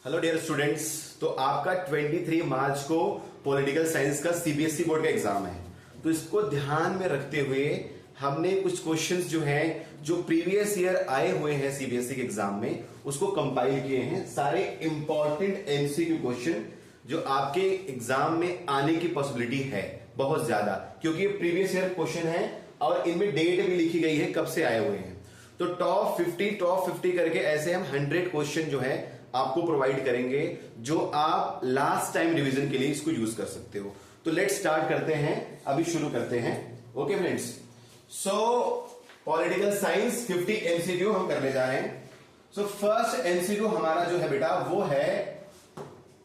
Hello dear students. तो आपका 23 मार्च को पॉलिटिकल साइंस का सीबीएसई बोर्ड का एग्जाम है। तो इसको ध्यान में रखते हुए हमने कुछ क्वेश्चंस जो हैं जो प्रीवियस ईयर आए हुए हैं सीबीएसई के एग्जाम में उसको कंपाइल किए हैं। सारे इंपॉर्टेंट एमसीक्यू क्वेश्चन जो आपके एग्जाम में आने की पॉसिबिलिटी है बहुत ज्यादा, क्योंकि ये प्रीवियस ईयर क्वेश्चन है और इनमें डेट भी लिखी गई है कब से आए हुए हैं। तो टॉप 50 करके ऐसे हम 100 क्वेश्चन जो है आपको प्रोवाइड करेंगे जो आप लास्ट टाइम रिवीजन के लिए इसको यूज कर सकते हो। तो लेट्स स्टार्ट करते हैं, अभी शुरू करते हैं। ओके फ्रेंड्स, सो पॉलिटिकल साइंस 50 एमसीक्यू हम करने जा रहे हैं। सो फर्स्ट एमसीक्यू हमारा जो है बेटा वो है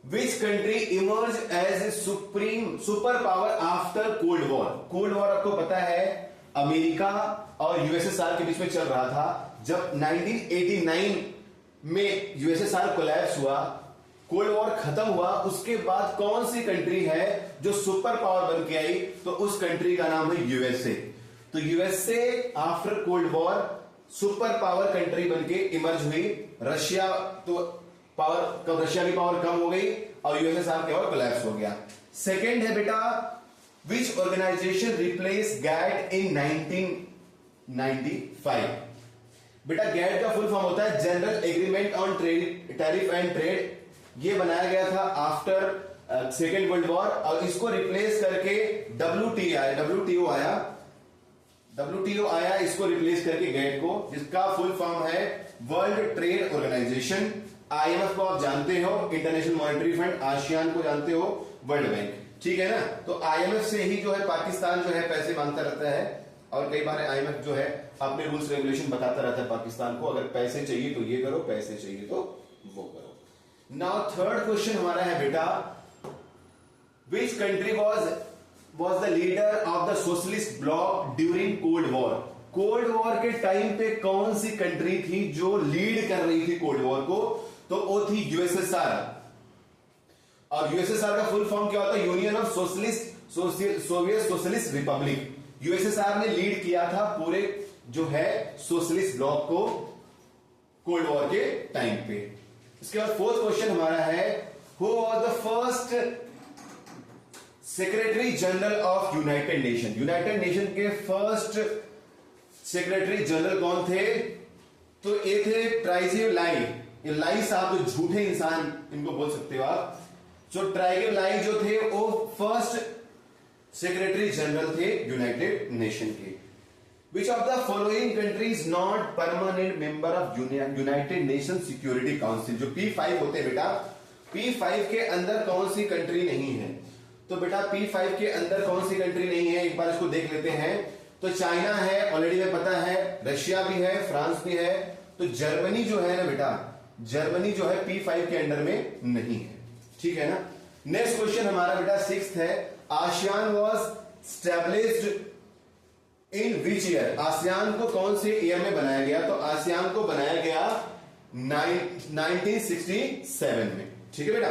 which country emerge as a super power after cold war. Cold war आपको पता है अमेरिका और यूएसएसआर के बीच में चल रहा था। जब 1989 में यूएसएसआर कोलैप्स हुआ, कोल्ड वॉर खत्म हुआ, उसके बाद कौन सी कंट्री है जो सुपर पावर बन के आई? तो उस कंट्री का नाम है यूएसए। तो USA after cold war super power country बन के इमर्ज हुई। रशिया तो रशिया की पावर कम हो गई और यूएसएसआर की पावर कोलैप्स हो गया। सेकेंड है बेटा विच ऑर्गेनाइजेशन रिप्लेस गैट इन 1995। बेटा गैट का फुल फॉर्म होता है general agreement on tariff and trade. ये बनाया गया था आफ्टर सेकेंड वर्ल्ड वॉर और इसको रिप्लेस करके डब्ल्यूटीओ आया इसको रिप्लेस करके गैट को, जिसका फुल फॉर्म है वर्ल्ड ट्रेड ऑर्गेनाइजेशन। आईएमएफ को आप जानते हो, इंटरनेशनल मॉनेटरी फंड। आसियान को जानते हो, वर्ल्ड बैंक। ठीक है ना। तो आईएमएफ से ही जो है पाकिस्तान जो है पैसे मांगता रहता है और कई बार आईएमएफ जो है अपने रूल्स रेगुलेशन बताता रहता है पाकिस्तान को, अगर पैसे चाहिए तो ये करो, पैसे चाहिए तो वो करो। नाउ थर्ड क्वेश्चन हमारा है बेटा which country was the leader of the socialist block during cold war. Cold war के टाइम पे कौन सी कंट्री थी जो लीड कर रही थी कोल्ड वॉर को? तो वो थी यूएसएसआर। और यूएसएसआर का फुल फॉर्म क्या होता है? Union of Soviet socialist Republic. USSR ने लीड किया था पूरे जो है सोशलिस्ट ब्लॉक को कोल्ड वॉर के टाइम पे। इसके बाद फोर्थ क्वेश्चन हमारा है who was the first secretary general of United nation. United nation के फर्स्ट सेक्रेटरी जनरल कौन थे? तो ये थे ट्राइजिव लाई। ये लाई साहब जो झूठे इंसान इनको बोल सकते हो आप। जो ट्राइजिव लाई जो थे वो फर्स्ट सेक्रेटरी जनरल थे यूनाइटेड नेशन के। Which of the following country is not permanent member of United nation security council. जो P5 होते हैं बेटा, P5 के अंदर कौन सी कंट्री नहीं है? तो बेटा P5 के अंदर कौन सी कंट्री नहीं है, एक बार इसको देख लेते हैं। तो चाइना है, ऑलरेडी में पता है, रशिया भी है, फ्रांस भी है। तो जर्मनी जो है ना बेटा, जर्मनी जो है P5 के अंडर में नहीं है। ठीक है ना। नेक्स्ट क्वेश्चन हमारा बेटा सिक्स्थ है ASEAN was established in which year. ASEAN को कौन से ईयर में बनाया गया? तो आसियान को बनाया गया 1967 में। ठीक है बेटा।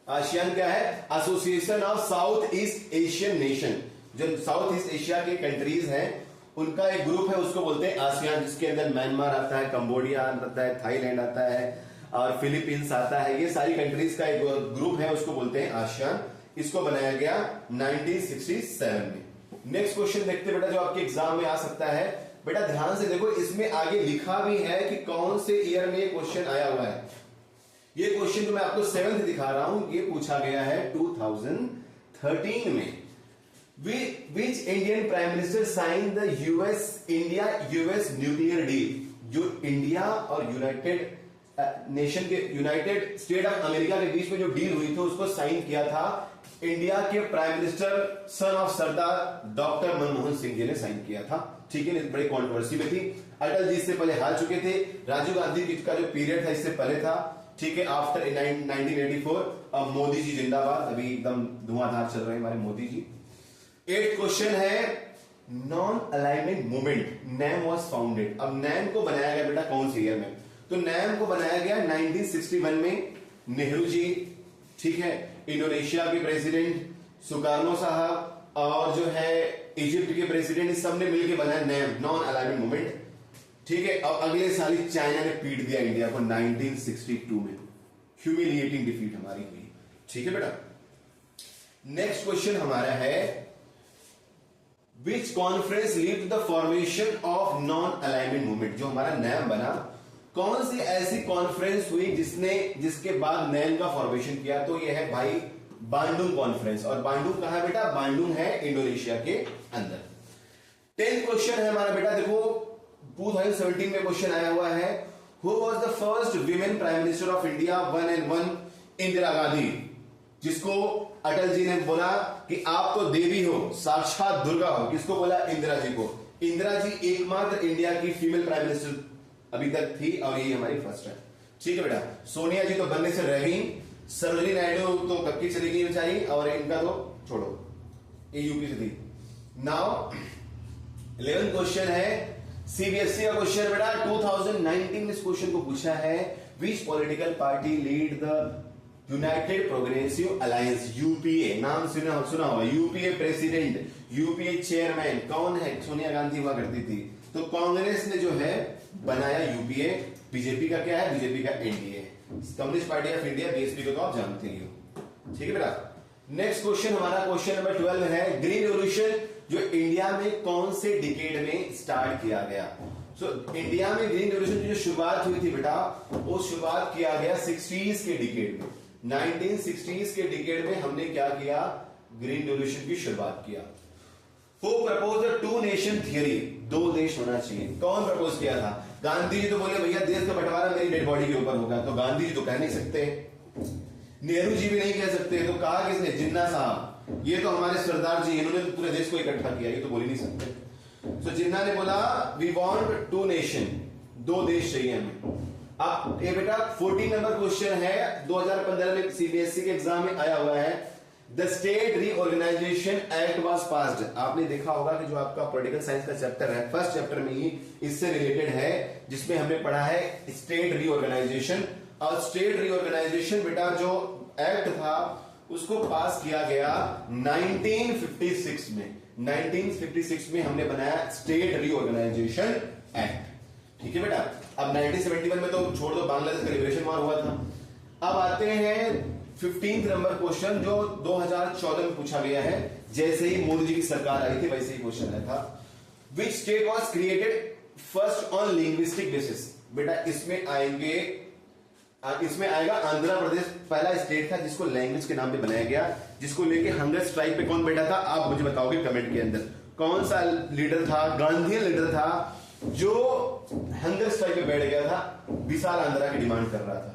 आसियान क्या है? Association of south east Asian nation. जो साउथ ईस्ट एशिया के कंट्रीज हैं उनका एक ग्रुप है, उसको बोलते हैं आसियान, जिसके अंदर म्यांमार आता है, कंबोडिया आता है, थाईलैंड आता है और फिलीपींस आता है। ये सारी कंट्रीज का एक ग्रुप है, उसको बोलते हैं आसियान। इसको बनाया गया 1967 में। नेक्स्ट क्वेश्चन देखते बेटा जो आपके एग्जाम में आ सकता है। बेटा ध्यान से देखो, इसमें आगे लिखा भी है कि कौन से ईयर में ये क्वेश्चन आया हुआ है। ये क्वेश्चन जो मैं आपको 7th दिखा रहा हूं, ये पूछा गया है 2013 में। Which Indian prime minister sign the India US nuclear deal. जो इंडिया और यूनाइटेड स्टेट ऑफ अमेरिका के बीच में जो डील हुई थी उसको साइन किया था इंडिया के prime minister son of Sardar doctor Manmohan Singh ji ने साइन किया था। ठीक है, बड़ी कंट्रोवर्सी में थी। अटल जी इससे पहले हार चुके थे, राजीव गांधी का जो पीरियड था इससे पहले था। ठीक है, आफ्टर 1984। अब मोदी जी जिंदाबाद, अभी एकदम धुआंधार चल रहे हैं हमारे मोदी जी। 8th क्वेश्चन है non alignment movement NAM was founded. अब नैम को बनाया गया बेटा कौन से ईयर में? तो नैम को बनाया गया 1961 में। नेहरू जी, ठीक है, इंडोनेशिया के प्रेसिडेंट सुकार्नो साहब और जो है इजिप्ट के प्रेसिडेंट, इस सबने मिलकर बनाया नैम, नॉन अलाइनमेंट मूवमेंट। ठीक है, और अगले साल ही चाइना ने पीट दिया इंडिया को 1962 में। ह्यूमिलिएटिंग डिफीट हमारी हुई। ठीक है बेटा। नेक्स्ट क्वेश्चन हमारा है which conference lead to the formation of non alignment movement. जो हमारा नैम बना, कौन सी ऐसी कॉन्फ्रेंस हुई जिसके बाद नैम का फॉर्मेशन किया? तो ये है भाई बांडुंग कॉन्फ्रेंस। और बांडुंग कहां है बेटा? बांडुंग है इंडोनेशिया के अंदर। 10th क्वेश्चन है हमारा बेटा, देखो 2017 में क्वेश्चन आया हुआ है, who was the first women prime minister of India? One and one, Indira Gandhi, जिसको अटल जी ने बोला कि आप तो देवी हो, साक्षात दुर्गा हो। किसको बोला? इंदिरा जी को। इंदिरा जी एकमात्र इंडिया की फीमेल प्राइम मिनिस्टर अभी तक थी और ये हमारी फर्स्ट है। ठीक है बेटा। सोनिया जी तो बनने से रह गई, सरोजिनी नायडू तो कब की चली गई बेचारी, और इनका तो छोड़ो, ये यूपी से थी। नाउ 11th क्वेश्चन है सीबीएसई का क्वेश्चन बेटा, 2019 में इस क्वेश्चन को पूछा है, which political party lead the United progressive alliance? UPA नाम सुना होगा। यूपीए प्रेसिडेंट, यूपीए चेयरमैन कौन है? सोनिया गांधी हुआ करती थी। तो कांग्रेस ने जो है बनाया यूपीए। बीजेपी का क्या है? बीजेपी का NDA, communist party of India, BSP को तो आप जानते ही हो। ठीक है बेटा। नेक्स्ट क्वेश्चन हमारा क्वेश्चन नंबर 12 है, ग्रीन रेवोल्यूशन जो इंडिया में कौन से डिकेड में स्टार्ट किया गया? इंडिया में ग्रीन रेवोल्यूशन की जो शुरुआत हुई थी बेटा, वो शुरुआत किया गया 60s के डिकेड में। 1960s के डिकेड में हमने क्या किया? ग्रीन रेवोल्यूशन की शुरुआत किया। Who proposed the two nation theory? दो देश होना चाहिए। कौन प्रपोज किया था? गांधी जी तो बोले भैया देश का बंटवारा मेरी डेड बॉडी के ऊपर होगा, तो गांधी जी तो कह नहीं सकते, नेहरू जी भी नहीं कह सकते, तो कहा किसने? जिन्ना साहब, ये तो हमारे सरदार जी, इन्होंने तो पूरे देश को इकट्ठा किया, ये तो बोल ही नहीं सकते। तो जिन्ना ने बोला वी वांट टू नेशन, दो देश चाहिए हमें। अब ये बेटा 14 नंबर क्वेश्चन है, 2015 में सीबीएसई के एग्जाम में आया हुआ है, the state reorganisation act was passed. आपने देखा होगा कि जो आपका पॉलिटिकल साइंस का चैप्टर है, फर्स्ट चैप्टर में ही इससे रिलेटेड है, जिसमें हमने पढ़ा है स्टेट रीऑर्गेनाइजेशन। और स्टेट रीऑर्गेनाइजेशन बेटा जो एक्ट था उसको पास किया गया 1956 में। 1956 में हमने बनाया स्टेट रीऑर्गेनाइजेशन एक्ट। ठीक है बेटा। अब 1971 में तो छोड़ दो, बांग्लादेश का लिबरेशन वॉर हुआ था। अब आते हैं 15th नंबर क्वेश्चन जो 2014 में पूछा गया है, जैसे ही मोदी जी की सरकार आई थी वैसे ही क्वेश्चन आया था। Which state was created first on linguistic basis? बेटा इसमें आएगा आंध्र प्रदेश पहला स्टेट था जिसको लैंग्वेज के नाम पे बनाया गया, जिसको लेके हंगर स्ट्राइक पे कौन बैठा था? आप मुझे बताओगे कमेंट के अंदर। कौन सा लीडर था? गांधी लीडर था जो हंगर स्ट्राइक पे बैठ गया था, विशाल आंध्रा की डिमांड कर रहा था।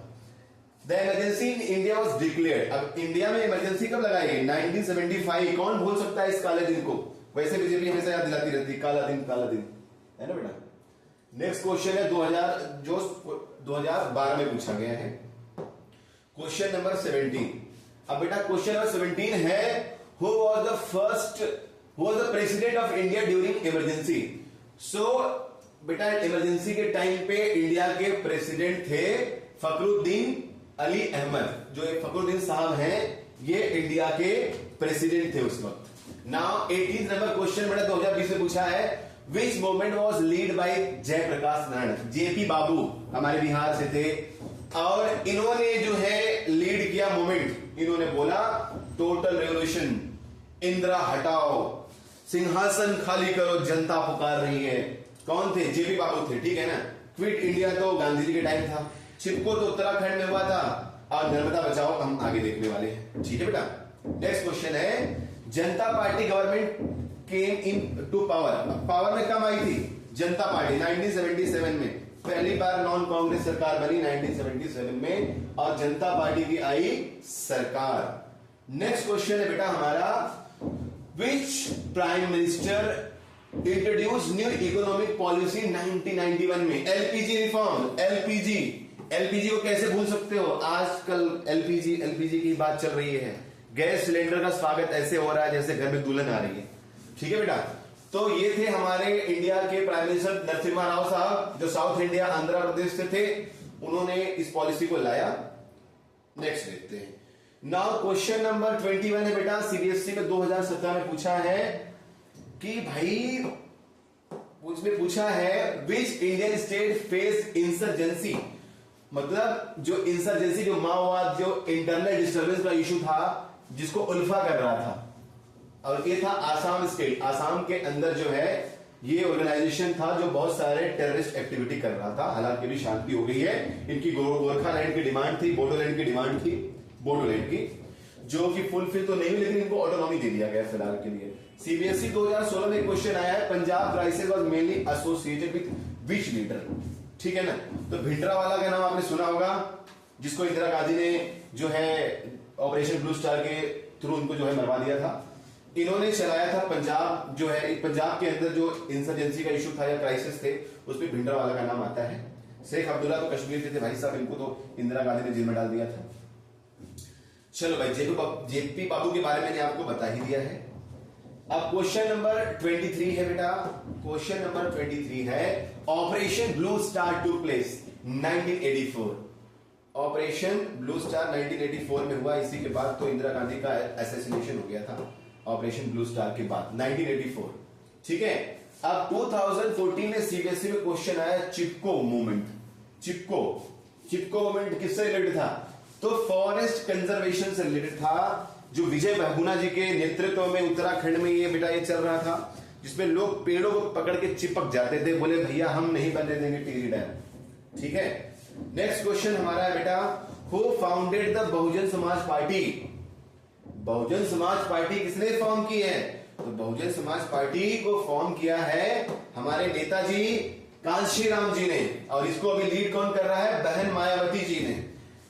The emergency in India was declared. अब इंडिया में इमरजेंसी कब लगाई गई? 1975। कौन भूल सकता है इस काले दिन को? वैसे बीजेपी हमेशा याद दिलाती रहती है, काला दिन है ना बेटा। नेक्स्ट क्वेश्चन है 2012 में पूछा गया है, क्वेश्चन नंबर 17। अब बेटा क्वेश्चन नंबर 17 है, who was the president of India during emergency? So बेटा इमरजेंसी के टाइम पे इंडिया के प्रेसिडेंट थे फखरुद्दीन अली अहमद। जो फखरुद्दीन साहब हैं ये इंडिया के प्रेसिडेंट थे उस वक्त। नाउ 18th नंबर क्वेश्चन बेटा 2020 में पूछा है, which movement was lead by Jayaprakash Narayan? JP babu हमारे बिहार से थे, और इन्होंने जो है लीड किया मूवमेंट। इन्होंने बोला टोटल रेवोल्यूशन, इंदिरा हटाओ, सिंहासन खाली करो, जनता पुकार रही है। कौन थे? जेपी बाबू थे। ठीक है ना। क्विट इंडिया तो गांधी जी के टाइम था, चिपको तो उत्तराखंड में हुआ था, और नर्मदा बचाओ हम आगे देखने वाले हैं। ठीक है बेटा। नेक्स्ट क्वेश्चन है, Janata party government came into power में कब आई थी जनता पार्टी? 1977 में। पहली बार नॉन कांग्रेस सरकार बनी 1977 में, और जनता पार्टी की आई सरकार। नेक्स्ट क्वेश्चन है बेटा हमारा, which prime minister introduce new economic policy 1991 में? LPG reform. एलपीजी को कैसे भूल सकते हो? आजकल एलपीजी की बात चल रही है। गैस सिलेंडर का स्वागत ऐसे हो रहा है जैसे घर में दुल्हन आ रही है। ठीक है बेटा। तो ये थे हमारे इंडिया के प्राइम मिनिस्टर नरसिम्हा राव साहब, जो साउथ इंडिया आंध्र प्रदेश से थे। उन्होंने इस पॉलिसी को लाया। नेक्स्ट देखते हैं। नाउ क्वेश्चन नंबर 21 है बेटा, सीबीएसई में 2017 में पूछा है कि भाई उसमें पूछा है, which Indian state face insurgency मतलब जो इंसर्जेंसी, जो माओवाद, जो इंटरनल डिस्टर्बेंस का इशू था, जिसको उल्फा कर रहा था, और ये था आसाम स्टेट। आसाम के अंदर जो है ये ऑर्गेनाइजेशन था जो बहुत सारे टेररिस्ट एक्टिविटी कर रहा था। हालांकि भी शांति हो गई है। इनकी गोरखालैंड की डिमांड थी, बोडोलैंड की डिमांड थी, बोडोलैंड की, जो कि फुलफिल तो नहीं हुई, लेकिन इनको ऑटोनॉमी दे दिया गया फिलहाल के लिए। सीबीएसई 2016 में क्वेश्चन आया है, Punjab crisis was mainly associated with which leader. ठीक है ना। तो भिंडरावाला का नाम आपने सुना होगा, जिसको इंदिरा गांधी ने जो है ऑपरेशन ब्लू स्टार के थ्रू उनको जो है मरवा दिया था। इन्होंने चलाया था पंजाब, जो है पंजाब के अंदर जो इंसर्जेंसी का इशू था या क्राइसिस थे, उसमें भिंडरावाला का नाम आता है। शेख अब्दुल्ला तो कश्मीर के थे भाई साहब, इनको तो इंदिरा गांधी ने जेल में डाल दिया था। चलो भाई, जेपी बाबू के बारे में मैंने आपको बता ही दिया है। अब क्वेश्चन नंबर 23 है बेटा, क्वेश्चन नंबर 23 है, Operation Blue Star took place 1984। Operation Blue Star 1984 में हुआ। इसी के बाद तो इंदिरा गांधी का असैसिनेशन हो गया था, ऑपरेशन ब्लू स्टार के बाद 1984। ठीक है। अब 2014 में सीबीएसई में क्वेश्चन आया, चिपको मूवमेंट। चिपको मूवमेंट किससे रिलेटेड था? तो फॉरेस्ट कंजर्वेशन से रिलेटेड था, जो विजय बहुगुणा जी के नेतृत्व में उत्तराखंड में ये बेटा ये चल रहा था, जिसमें लोग पेड़ों को पकड़ के चिपक जाते थे, बोले भैया हम नहीं बनने देंगे टिहरी डैम। ठीक है। नेक्स्ट क्वेश्चन हमारा है बेटा, who founded the Bahujan Samaj party. Bahujan Samaj party किसने फॉर्म की है? तो बहुजन समाज पार्टी को फॉर्म किया है हमारे नेताजी कांशीराम जी ने, और इसको अभी लीड कौन कर रहा है? बहन मायावती जी ने।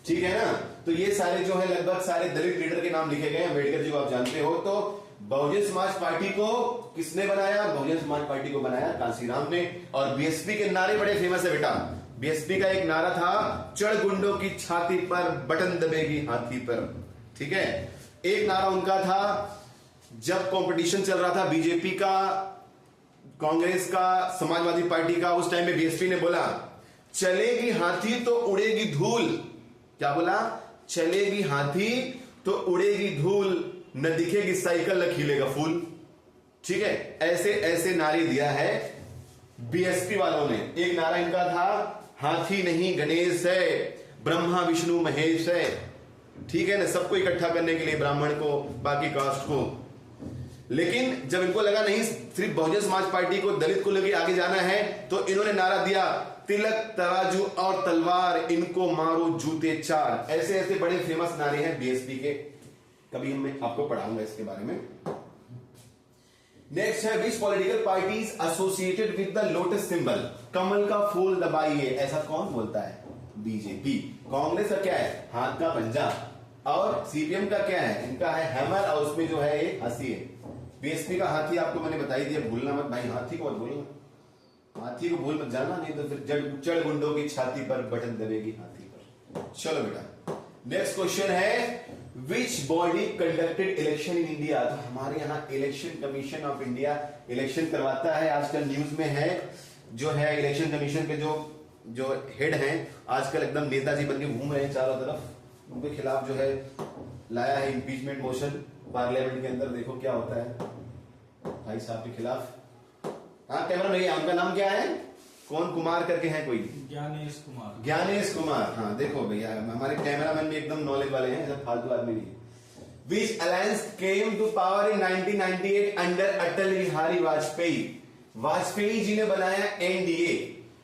ठीक है ना। तो ये सारे जो है लगभग सारे दलित लीडर के नाम लिखे गए। अम्बेडकर जी को आप जानते हो। तो बहुजन समाज पार्टी को किसने बनाया? बहुजन समाज पार्टी को बनाया कांशीराम ने। और बीएसपी के नारे बड़े फेमस है बेटा। बीएसपी का एक नारा था, चढ़ गुंडों की छाती पर, बटन दबेगी हाथी पर। ठीक है। एक नारा उनका था, जब कंपटीशन चल रहा था बीजेपी का, कांग्रेस का, समाजवादी पार्टी का, उस टाइम में बीएसपी ने बोला, चलेगी हाथी तो उड़ेगी धूल। क्या बोला? चलेगी हाथी तो उड़ेगी धूल, न दिखेगी साइकिल न खिलेगा फूल। ठीक है। ऐसे ऐसे नारे दिया है बीएसपी वालों ने। एक नारा इनका था, हाथी नहीं गणेश है, ब्रह्मा विष्णु महेश है। ठीक है ना। सबको इकट्ठा करने के लिए, ब्राह्मण को, बाकी कास्ट को। लेकिन जब इनको लगा नहीं सिर्फ बहुजन समाज पार्टी को, दलित को लेकर आगे जाना है, तो इन्होंने नारा दिया, तिलक तराजू और तलवार, इनको मारो जूते चार। ऐसे ऐसे बड़े फेमस नारे हैं बीएसपी के, कभी मैं आपको पढ़ाऊंगा इसके बारे में। नेक्स्ट है, which political parties associated with the lotus symbol. कमल का फूल दबाइए, ऐसा कौन बोलता है? बीजेपी। कांग्रेस का क्या है? हाथ का पंजा। और सीपीएम का क्या है? इनका है हैमर, और उसमें जो है एक हाथी है। बीएसपी का हाथी आपको मैंने बताई दिया, भूलना मत भाई, हाथी को मत भूलना, हाथी को भूल मत जाना, नहीं तो फिर चढ़ गुंडों की छाती पर, बटन दबेगी हाथी पर। चलो बेटा, नेक्स्ट क्वेश्चन है, which body conducted election in India. तो हमारे यहाँ election commission of India election करवाता है। आजकल न्यूज में है, जो है इलेक्शन कमीशन के जो हेड हैं, आजकल एकदम नेताजी बन के घूम रहे हैं चारों तरफ। उनके खिलाफ जो है लाया है इम्पीचमेंट मोशन पार्लियामेंट के अंदर। देखो क्या होता है भाई साहब के खिलाफ। हाँ कैमरा भैया, उनका नाम क्या है? कौन कुमार करके हैं कोई? ज्ञानेश कुमार। ज्ञानेश कुमार। हाँ देखो भैया, हमारे कैमरामैन भी एकदम नॉलेज वाले हैं, सब फालतू आदमी नहीं। Which alliance came to power in 1998 under Atal Bihari Vajpayee. Vajpayee ji ने बनाया एनडीए,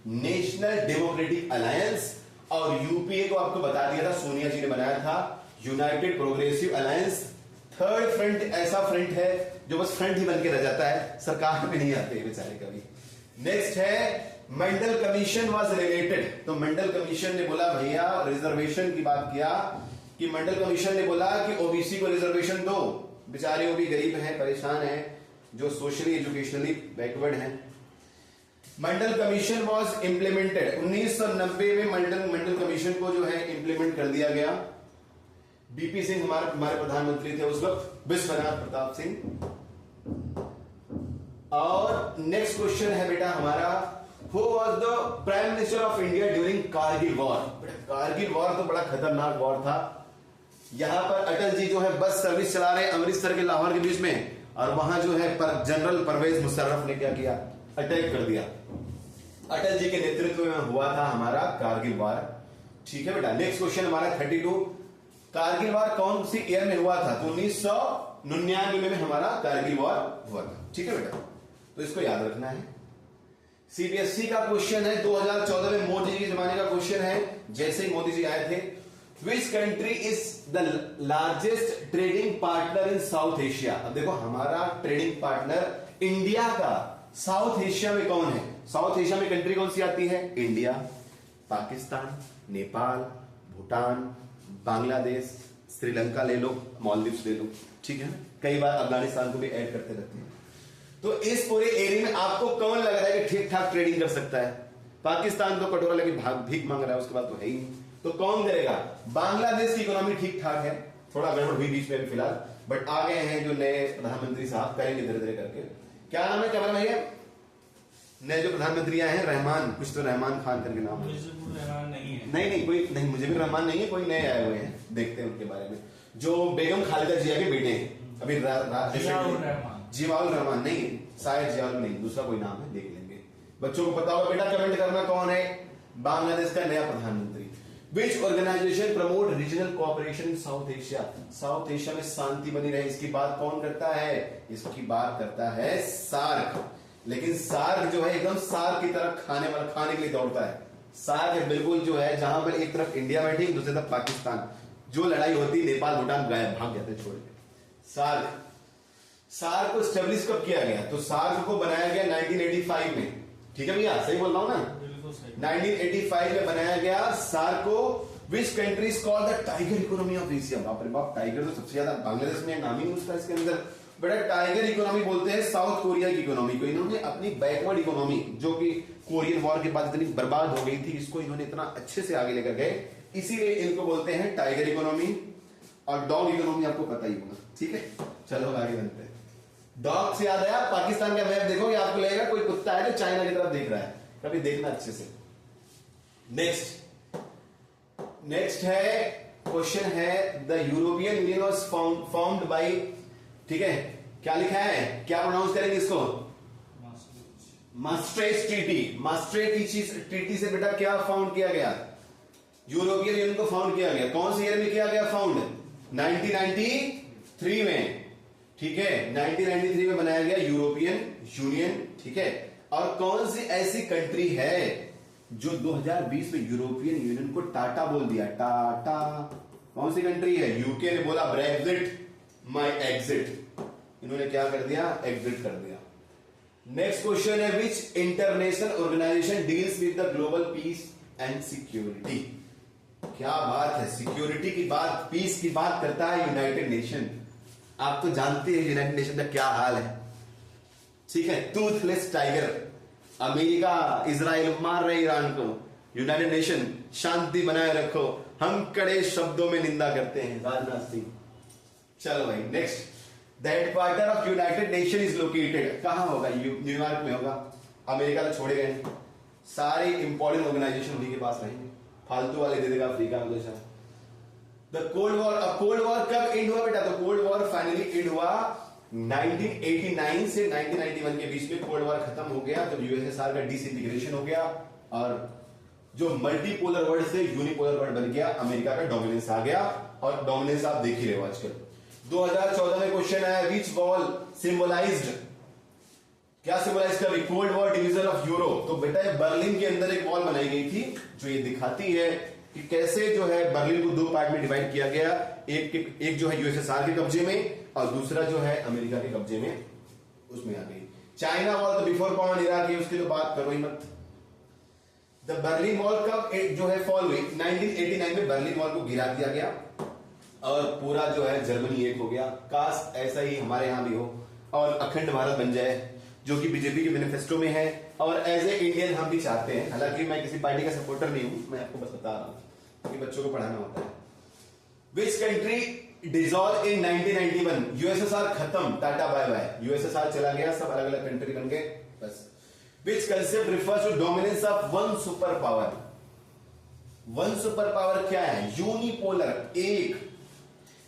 नेशनल डेमोक्रेटिक अलायंस, और यूपीए को आपको बता दिया था सोनिया जी ने बनाया था, United progressive alliance. Third front ऐसा फ्रंट है जो बस फ्रंट ही बन के रह जाता है, सरकार में नहीं आते बेचारे कभी। नेक्स्ट है, मंडल कमीशन वाज रिलेटेड। तो मंडल कमीशन ने बोला भैया, रिजर्वेशन की बात किया कि मंडल कमीशन ने बोला कि ओबीसी को रिजर्वेशन दो, बेचारे वो भी गरीब हैं, परेशान हैं, जो सोशली एजुकेशनली बैकवर्ड हैं। मंडल कमीशन वाज इंप्लीमेंटेड 1990 में। मंडल कमीशन को जो है इंप्लीमेंट कर दिया गया। बीपी सिंह हमारे प्रधानमंत्री थे उस वक्त, विश्वनाथ प्रताप सिंह। और नेक्स्ट क्वेश्चन है बेटा हमारा, who was the prime minister of India during Kargil war. Kargil war तो बड़ा खतरनाक वॉर था। यहां पर अटल जी जो है बस सर्विस चला रहे अमृतसर के लाहौर के बीच में, और वहां जो है जनरल परवेज मुशर्रफ ने क्या किया? अटैक कर दिया। अटल जी के नेतृत्व में हुआ था हमारा कारगिल वॉर। ठीक है बेटा। नेक्स्ट क्वेश्चन हमारा 32, कारगिल वॉर कौन सी ईयर में हुआ था? तो 1999 में हमारा कारगिल वॉर हुआ था। ठीक है बेटा, तो इसको याद रखना है। सीबीएसई का क्वेश्चन है 2014 में, मोदी जी के जमाने का क्वेश्चन है, जैसे ही मोदी जी आए थे। Which country is the largest trading partner in south Asia? अब देखो हमारा ट्रेडिंग पार्टनर इंडिया का साउथ एशिया में कौन है? साउथ एशिया में कंट्री कौन सी आती है? इंडिया, पाकिस्तान, नेपाल, भूटान, बांग्लादेश, श्रीलंका ले लो, मालदीव्स ले लो। ठीक है ना, कई बार अफगानिस्तान को भी ऐड करते रहते हैं। तो इस पूरे एरिया में आपको कौन लग रहा है कि ठीक ठाक ट्रेडिंग कर सकता है? पाकिस्तान तो कटोरा लेके भीख मांग रहा है, उसके बाद तो है ही नहीं, तो कौन करेगा? बांग्लादेश की इकोनॉमी ठीक ठाक है, थोड़ा गड़बड़ हुई बीच में भी फिलहाल, बट आ गए हैं जो नए प्रधानमंत्री साहब, करेंगे धीरे धीरे करके। क्या नाम है, क्या नाम है नए जो प्रधानमंत्री आए हैं? रहमान, कुछ तो रहमान खान करके नाम है। नहीं है, नहीं कोई नहीं, मुझे भी रहमान नहीं है, कोई नए आए हुए हैं, देखते हैं उनके बारे में। जो बेगम खालिदा जिया के बेटे हैं अभी, जियाउल रहमान नहीं, शायद जियाउल नहीं, दूसरा कोई नाम है, देख लेंगे। बच्चों को पता होगा बेटा, कमेंट करना कौन है बांग्लादेश का नया प्रधानमंत्री। Which organization promote regional cooperation in south Asia? South Asia में शांति बनी रहे, इसकी बात कौन करता है? इसकी बात करता है सार्क। लेकिन सार्क जो है एकदम सार्क की तरफ खाने के लिए दौड़ता है। सार्क बिल्कुल जो है जहां पर एक तरफ इंडिया बैठी, दूसरी तरफ पाकिस्तान, जो लड़ाई होती नेपाल भूटान गायब, भाग जाते छोड़ के। सार्क को स्टेब्लिश कब किया गया? तो सार्क को बनाया गया 1985 में। ठीक है भैया, सही बोल रहा हूं ना? 1985 में बनाया गया सार्क को। Which countries called the tiger economy of Asia? बाप रे बाप, टाइगर तो सबसे ज्यादा बांग्लादेश में, नाम ही उसका इसके अंदर। बड़ा टाइगर इकोनॉमी बोलते हैं साउथ कोरिया की इकोनॉमी को। इन्होंने अपनी बैकवर्ड इकोनॉमी, जो कि कोरियन वॉर के बाद इतनी बर्बाद हो गई थी, इसको इन्होंने इतना अच्छे से आगे लेकर गए, इसीलिए इनको बोलते हैं टाइगर इकोनॉमी। और डॉग इकोनॉमी आपको पता ही होगा। ठीक है, चलो आगे बनते हैं। डॉग से याद आया, पाकिस्तान का मैप देखोगे आपको लगेगा कोई कुत्ता है जो चाइना की तरफ देख रहा है, कभी देखना अच्छे से। नेक्स्ट है क्वेश्चन है, the European union was found by, ठीक है, क्या लिखा है, क्या प्रोनाउंस करेंगे इसको? मास्ट्रेट ट्रीटी। मास्ट्रेट ट्रीटी से बेटा क्या फाउंड किया गया? यूरोपियन यूनियन को फाउंड किया गया। कौन से ईयर में किया गया फाउंड? 1993 में। ठीक है, 1993 में बनाया गया यूरोपियन यूनियन। ठीक है, और कौन सी ऐसी कंट्री है जो 2020 में यूरोपियन यूनियन को टाटा बोल दिया? टाटा। कौन सी कंट्री है? यूके ने बोला ब्रेक्जिट माय एग्जिट, इन्होंने क्या कर दिया? एग्जिट कर दिया। नेक्स्ट क्वेश्चन है, which international organisation deals with the global peace and security? क्या बात है, सिक्योरिटी की बात, पीस की बात करता है यूनाइटेड नेशन। आप तो जानते हैं यूनाइटेड नेशन का क्या हाल है। ठीक है, टूथलेस टाइगर, अमेरिका इजराइल मार रहे ईरान को, यूनाइटेड नेशन शांति बनाए रखो, हम कड़े शब्दों में निंदा करते हैं, राजनाथ सिंह। चलो भाई next, the headquarter of United nation is located, कहां होगा? न्यूयॉर्क में होगा। अमेरिका तो छोड़े गए, सारे इंपॉर्टेंट ऑर्गेनाइजेशन उन्हीं के पास रहेंगे, फालतू वाले दे देगा अफ्रीका में। द कोल्ड वॉर, अब कोल्ड वॉर कब एंड हुआ बेटा? तो कोल्ड वॉर फाइनली एंड हुआ 1989 से 1991 के बीच में। कोल्ड वॉर खत्म हो गया जब यूएसएसआर का डिसइंटीग्रेशन हो गया और जो मल्टीपोलर वर्ल्ड से यूनिपोलर वर्ल्ड बन गया, अमेरिका का डोमिनेंस आ गया, और डोमिनेंस आप देख ही रहे हो आजकल। 2014 में क्वेश्चन आया, विच वॉल सिंबलाइज्ड, क्या सिंबलाइज कर रही? Cold war division of Europe. तो बेटा बर्लिन के अंदर एक वॉल बनाई गई थी जो ये दिखाती है कि कैसे जो है बर्लिन को दो पार्ट में डिवाइड किया गया, एक जो है यूएसएसआर के कब्जे में और दूसरा जो है अमेरिका के कब्जे में, उसमें आ गई। चाइना वॉल तो बिफोर कॉमन इरा की, उसकी तो बात करो ही मत। द बर्लिन वॉल कब जो है फॉल हुई? 1989 में बर्लिन वॉल को गिरा दिया गया और पूरा जो है जर्मनी एक हो गया। काश ऐसा ही हमारे यहां भी हो और अखंड भारत बन जाए, जो कि बीजेपी के मैनिफेस्टो में है, और एज ए इंडियन हम भी चाहते हैं। हालांकि मैं किसी पार्टी का सपोर्टर नहीं हूं, मैं आपको बस बता रहा हूं कि बच्चों को पढ़ाना होता है। Which country dissolve in 1991? USSR खत्म, टाटा बाय बाय, यूएसएसआर चला गया, सब अलग अलग कंट्री बन गए, बस। Which concept refers to dominance of one super power? One super power क्या है? यूनिपोलर,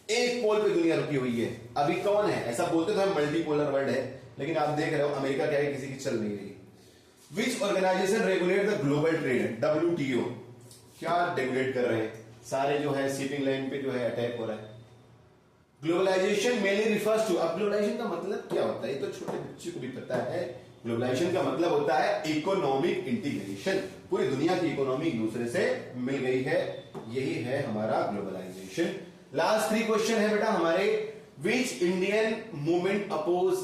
एक पोल पे दुनिया रुकी हुई है। अभी कौन है? ऐसा बोलते तो हम मल्टीपोलर वर्ल्ड है, लेकिन आप देख रहे हो अमेरिका क्या है, किसी की चल नहीं रही। Which organization regulate the global trade? WTO। क्या रेगुलेट कर रहे हैं? सारे जो है शिपिंग लाइन पे जो है अटैक हो रहा है। ग्लोबलाइजेशन मेनली रिफर्स टू, अब ग्लोबलाइजेशन का मतलब क्या होता है ये तो छोटे बच्चे को भी पता है। ग्लोबलाइजेशन का मतलब होता है इकोनॉमिक इंटीग्रेशन, पूरी दुनिया की इकोनॉमी एक दूसरे से मिल गई है, यही है हमारा ग्लोबलाइजेशन। लास्ट 3 क्वेश्चन है बेटा हमारे, which Indian movement oppose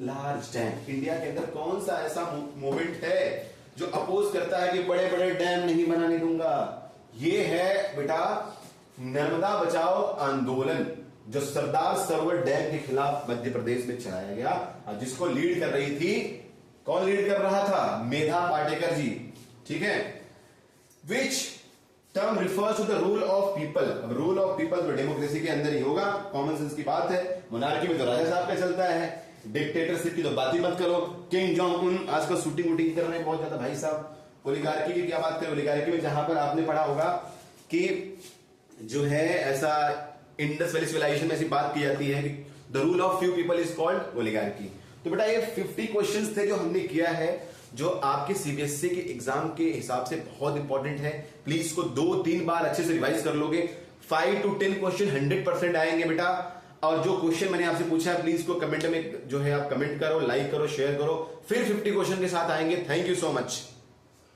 large dam, India के अंदर कौन सा ऐसा मूवमेंट है जो अपोज करता है कि बड़े बड़े डैम नहीं बनाने दूंगा? ये है बेटा नर्मदा बचाओ आंदोलन, जो सरदार सरोवर डैम के खिलाफ मध्य प्रदेश में चलाया गया, और जिसको लीड कर रही थी, कौन लीड कर रहा था? मेधा पाटेकर जी, ठीक है। Which term refers to the rule of people, अब रूल ऑफ पीपल तो डेमोक्रेसी के अंदर ही होगा, कॉमन सेंस की बात है। मोनार्की में तो राजा साहब का चलता है, डिक्टेटरशिप की तो बात ही मत करो। किंग जोंग उन आजकल शूटिंग वूटिंग कर रहे हैं बहुत ज्यादा भाई साहब। ओलिगार्की की क्या बात करें? ओलिगार्की में जहां पर आपने पढ़ा होगा कि जो है ऐसा इंडस वैली सिविलाइजेशन में ऐसी बात की जाती है कि the rule of few people is called oligarchy. तो बेटा ये 50 क्वेश्चंस थे जो हमने किया है, जो आपके सीबीएसई के एग्जाम के हिसाब से बहुत इंपॉर्टेंट है। प्लीज इसको 2-3 बार अच्छे से रिवाइज कर लोगे। 5 to 10 क्वेश्चन 100% आएंगे बेटा। और जो क्वेश्चन मैंने आपसे पूछा है प्लीज को कमेंट में जो है आप कमेंट करो, लाइक करो, शेयर करो। फिर 50 क्वेश्चन के साथ आएंगे। Thank you so much.